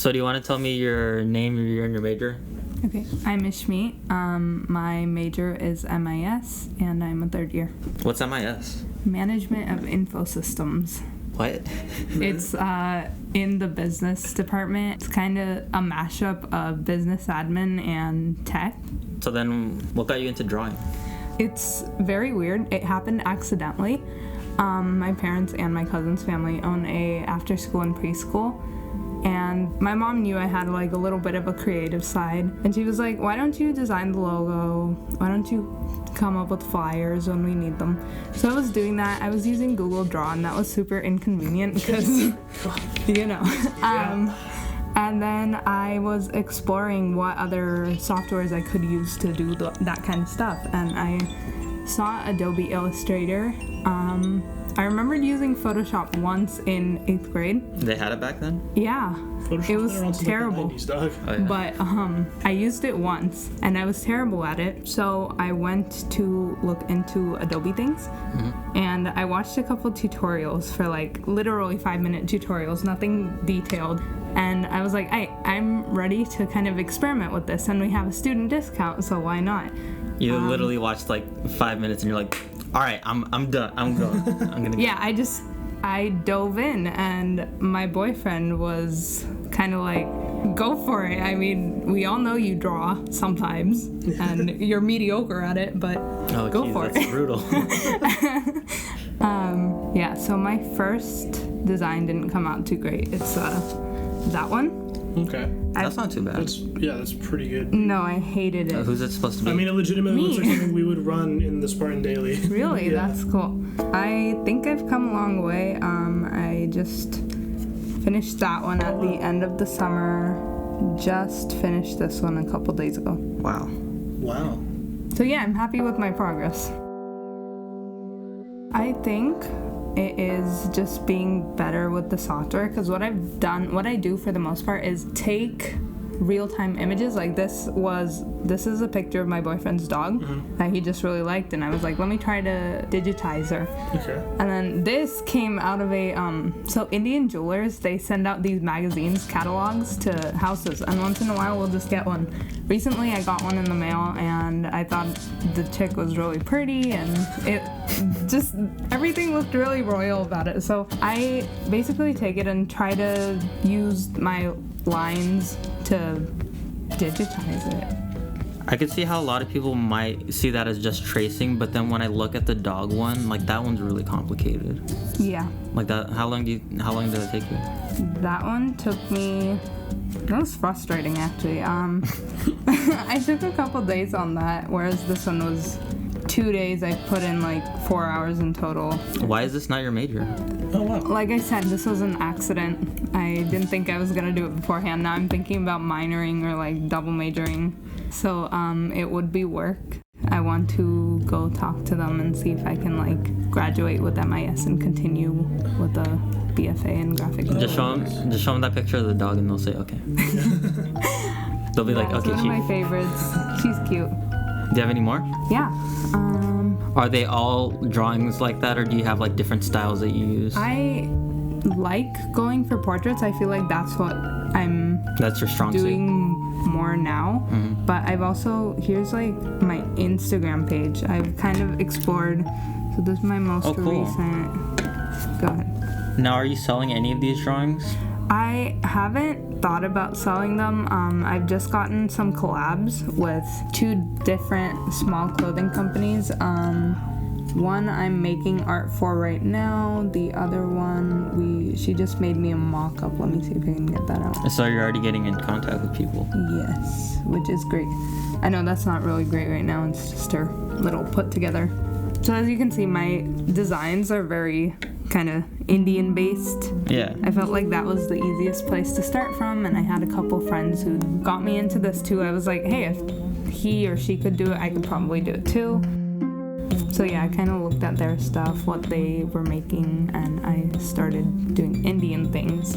So do you want to tell me your name, your year, and your major? Okay, I'm Ishmeet. My major is MIS, and I'm a third year. What's MIS? Management of Info Systems. What? It's in the business department. It's kind of a mashup of business admin and tech. So then, what got you into drawing? It's very weird. It happened accidentally. My parents and my cousin's family own a after-school and preschool. And my mom knew I had like a little bit of a creative side. And she was like, why don't you design the logo? Why don't you come up with flyers when we need them? So I was doing that. I was using Google Draw, and that was super inconvenient because, you know. And then I was exploring what other softwares I could use to do that kind of stuff. And I saw Adobe Illustrator. I remembered using Photoshop once in 8th grade. They had it back then? Yeah. Photoshop It was terrible. Like the 90s, dog. Oh, yeah. But I used it once, and I was terrible at it. So I went to look into Adobe things, and I watched a couple tutorials for like literally 5-minute tutorials, nothing detailed. And I was like, I'm ready to kind of experiment with this, and we have a student discount, so why not? You literally watched like 5 minutes, and you're like, all right, I'm done. I'm going. I'm gonna. Yeah, I dove in, and my boyfriend was kind of like, go for it. I mean, we all know you draw sometimes, and you're mediocre at it, but go for that's it. Brutal. Yeah, so my first design didn't come out too great. It's that one. Okay. That's not too bad. That's pretty good. No, I hated it. Who's it supposed to be? I mean, it legitimately Me. looks like something we would run in the Spartan Daily. Really? Yeah. That's cool. I think I've come a long way. I just finished that one at the end of the summer. Just finished this one a couple days ago. Wow. Wow. So yeah, I'm happy with my progress. I think it is just being better with the software, because what I do for the most part is take real-time images. Like this is a picture of my boyfriend's dog that he just really liked, and I was like, let me try to digitize her. Okay. And then this came out of a so Indian jewelers, they send out these magazines, catalogs to houses, and once in a while we'll just get one. Recently I got one in the mail, and I thought the chick was really pretty, and it just everything looked really royal about it. So I basically take it and try to use my lines to digitize it. I could see how a lot of people might see that as just tracing, but then when I look at the dog one, like that one's really complicated. Yeah. Like that, how long did it take you? That one took me. That was frustrating, actually. I took a couple days on that, whereas this one was 2 days. I put in like 4 hours in total. Why is this not your major? Oh, wow. Like I said, this was an accident. I didn't think I was gonna do it beforehand. Now I'm thinking about minoring or like double majoring. So it would be work. I want to go talk to them and see if I can like graduate with MIS and continue with a BFA in graphic design. Just show them that picture of the dog, and they'll say okay. They'll be like, it's okay, one of my favorites. She's cute. Do you have any more? Yeah. Are they all drawings like that, or do you have like different styles that you use? I like going for portraits. I feel like that's what That's your strong doing suit. more now. But I've also, here's like my Instagram page. I've kind of explored. So this is my most cool. recent. Go ahead. Now, are you selling any of these drawings? I haven't thought about selling them. I've just gotten some collabs with 2 different small clothing companies. One I'm making art for right now. The other one, she just made me a mock-up. Let me see if I can get that out. So you're already getting in contact with people. Yes, which is great. I know that's not really great right now. It's just a little put together. So as you can see, my designs are very kind of Indian based. Yeah. I felt like that was the easiest place to start from, and I had a couple friends who got me into this too. I was like, hey, if he or she could do it, I could probably do it too. So yeah, I kind of looked at their stuff, what they were making, and I started doing Indian things.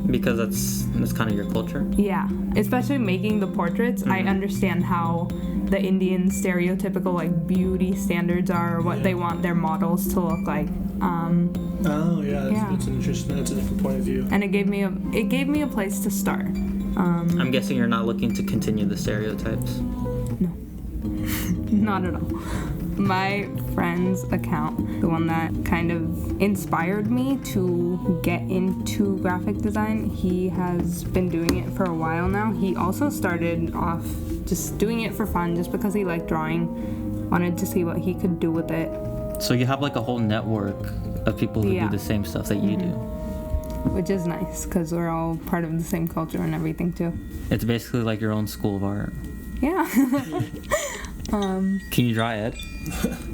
Because that's kind of your culture? Yeah, especially making the portraits. I understand how the Indian stereotypical like beauty standards are, what they want their models to look like. That's an interesting. That's a different point of view. And it gave me a place to start. I'm guessing you're not looking to continue the stereotypes. No. Not at all. My friend's account, the one that kind of inspired me to get into graphic design, he has been doing it for a while now. He also started off just doing it for fun, just because he liked drawing, wanted to see what he could do with it. So you have like a whole network of people who do the same stuff that you do. Which is nice, because we're all part of the same culture and everything too. It's basically like your own school of art. Yeah. Can you draw, Ed?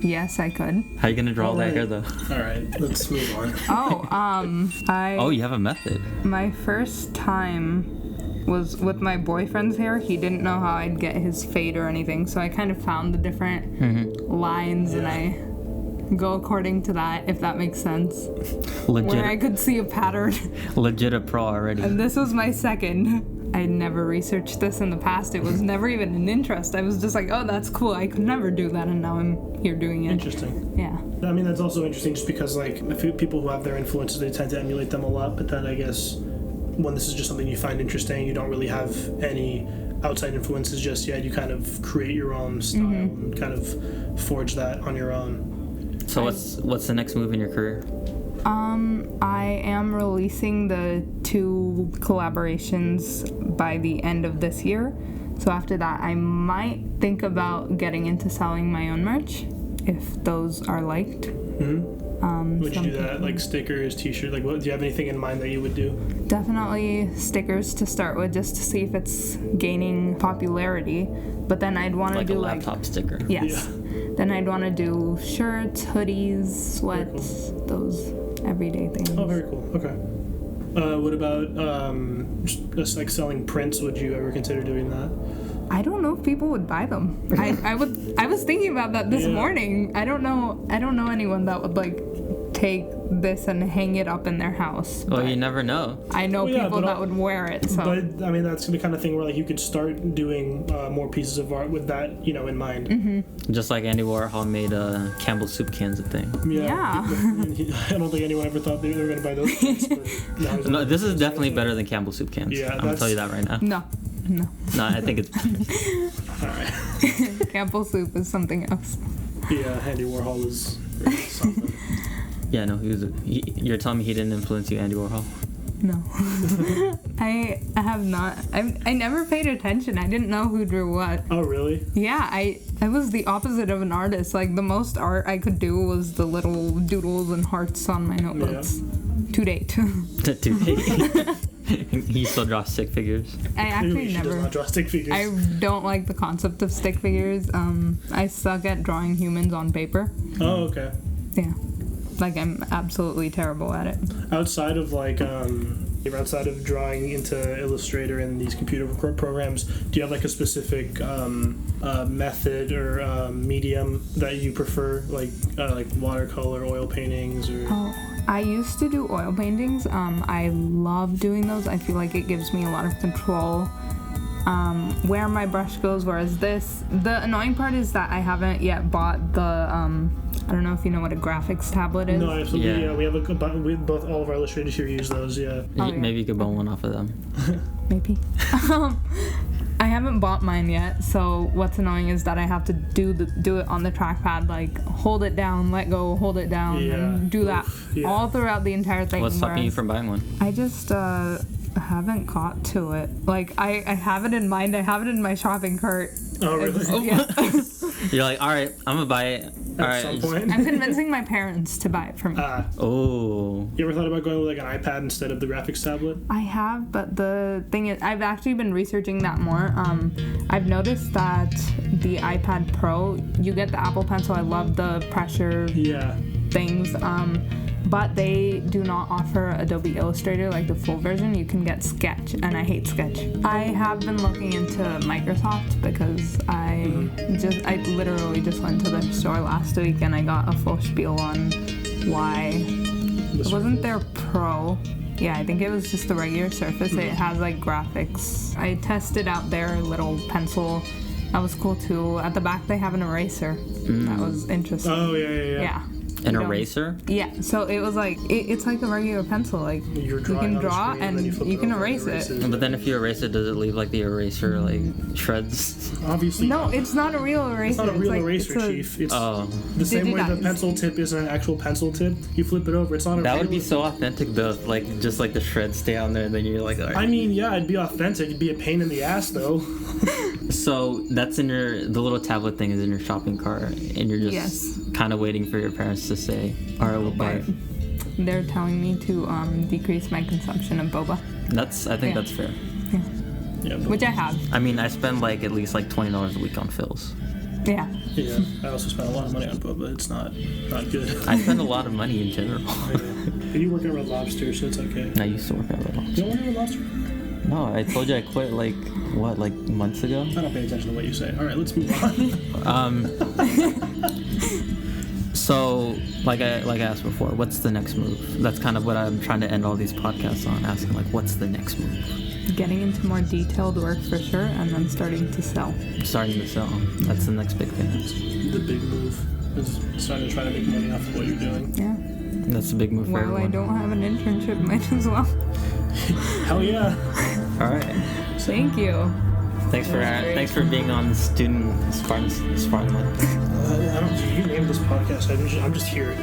Yes, I could. How are you gonna draw all that hair though? All right, let's move on. Oh, you have a method. My first time was with my boyfriend's hair. He didn't know how I'd get his fade or anything, so I kind of found the different lines and I go according to that, if that makes sense. Legit. Where I could see a pattern. Legit a pro already. And this was my second. I never researched this in the past. It was never even an interest. I was just like, oh, that's cool. I could never do that, and now I'm here doing it. Interesting. Yeah. I mean, that's also interesting just because, like, a few people who have their influences, they tend to emulate them a lot, but then I guess when this is just something you find interesting, you don't really have any outside influences just yet, you kind of create your own style and kind of forge that on your own. So what's the next move in your career? I am releasing the 2 collaborations by the end of this year. So after that, I might think about getting into selling my own merch, if those are liked. Would you do that, like stickers, t-shirts? Like, do you have anything in mind that you would do? Definitely stickers to start with, just to see if it's gaining popularity. But then I'd want to do a laptop sticker. Yes. Yeah. Then I'd want to do shirts, hoodies, sweats, those everyday things. Oh, very cool. Okay. What about just like selling prints? Would you ever consider doing that? I don't know if people would buy them. I was thinking about that this morning. I don't know anyone that would like take this and hang it up in their house. Well, you never know. I know people that would wear it. So. But I mean, that's the kind of thing where like you could start doing more pieces of art with that, in mind. Just like Andy Warhol made Campbell soup cans a thing. Yeah. I don't think anyone ever thought they were going to buy those things. But No, this is definitely better than Campbell soup cans. Yeah, I'm gonna tell you that right now. No. No, I think it's all right. Campbell soup is something else. Yeah, Andy Warhol is something. Yeah, no, you're telling me he didn't influence you, Andy Warhol? No. I have not. I never paid attention. I didn't know who drew what. Oh, really? Yeah, I was the opposite of an artist. Like, the most art I could do was the little doodles and hearts on my notebooks. Yeah. To date. To date. He still draws stick figures. I actually She does not draw stick figures. I don't like the concept of stick figures. I suck at drawing humans on paper. Oh, okay. Yeah. Like, I'm absolutely terrible at it. Outside of outside of drawing into Illustrator and these computer programs, do you have like a specific method or medium that you prefer, like watercolor, oil paintings, or? Oh, I used to do oil paintings. I love doing those. I feel like it gives me a lot of control where my brush goes, whereas the annoying part is that I haven't yet bought the I don't know if you know what a graphics tablet is. No, absolutely. Yeah. Yeah, we both all of our illustrators here use those. Yeah. Oh, yeah. Maybe you could bone one off of them. Maybe. I haven't bought mine yet, so what's annoying is that I have to do it on the trackpad, like hold it down, let go, hold it down, and do that all throughout the entire thing. What's stopping you from buying one? I just haven't got to it. Like, I have it in mind. I have it in my shopping cart. Oh, really? Yeah. You're like, all right, I'm gonna buy it. All right. At some point. I'm convincing my parents to buy it for me. Oh. You ever thought about going with like an iPad instead of the graphics tablet? I have, but the thing is, I've actually been researching that more. I've noticed that the iPad Pro, you get the Apple Pencil. I love the pressure things. But they do not offer Adobe Illustrator, like the full version. You can get Sketch, and I hate Sketch. I have been looking into Microsoft because I literally just went to the store last week and I got a full spiel on why it wasn't their Pro. Yeah, I think it was just the regular Surface. It has like graphics. I tested out their little pencil. That was cool too. At the back they have an eraser. That was interesting. Oh, yeah. Yeah. An you know, eraser? Yeah, so it was like it's like a regular pencil. Like You're you drawing can on the draw screen, and then flip you it can over and erase it. But then if you erase it, does it leave like the eraser like shreds? Obviously, No, it's not a real eraser. it's not a real like, eraser, it's a- Chief. It's Oh, the same way the digitized. pencil tip is an actual pencil tip. You flip it over. It's not a that real would be so authentic though. Like just like the shreds stay on there, and then you're like, all right. I mean, yeah, it'd be authentic. It'd be a pain in the ass, though. So that's in the little tablet thing is in your shopping cart, and you're just Yes. kind of waiting for your parents to say, all right, we'll buy it. They're telling me to decrease my consumption of boba, I think Yeah. that's fair. Yeah, but, which I have. I mean, I spend like at least like $20 a week on fills. Yeah. yeah. I also spent a lot of money on boba. It's not good. I spend a lot of money in general. But you work at Red Lobster, so it's okay. I used to work at Red Lobster. You don't work at Red Lobster? No, I told you I quit like months ago. I don't pay attention to what you say. All right, let's move on. So like I asked before, what's the next move? That's kind of what I'm trying to end all these podcasts on, asking like, what's the next move? Getting into more detailed work for sure, and then starting to sell. Starting to sell. That's the next big thing. The big move is starting to try to make money off of what you're doing. Yeah. That's a big move for While everyone. I don't have an internship, might as well. Hell yeah. All right. Thank you. Thanks for That's great. thanks for being on Spartan Life. I don't. You named this podcast. I'm just here.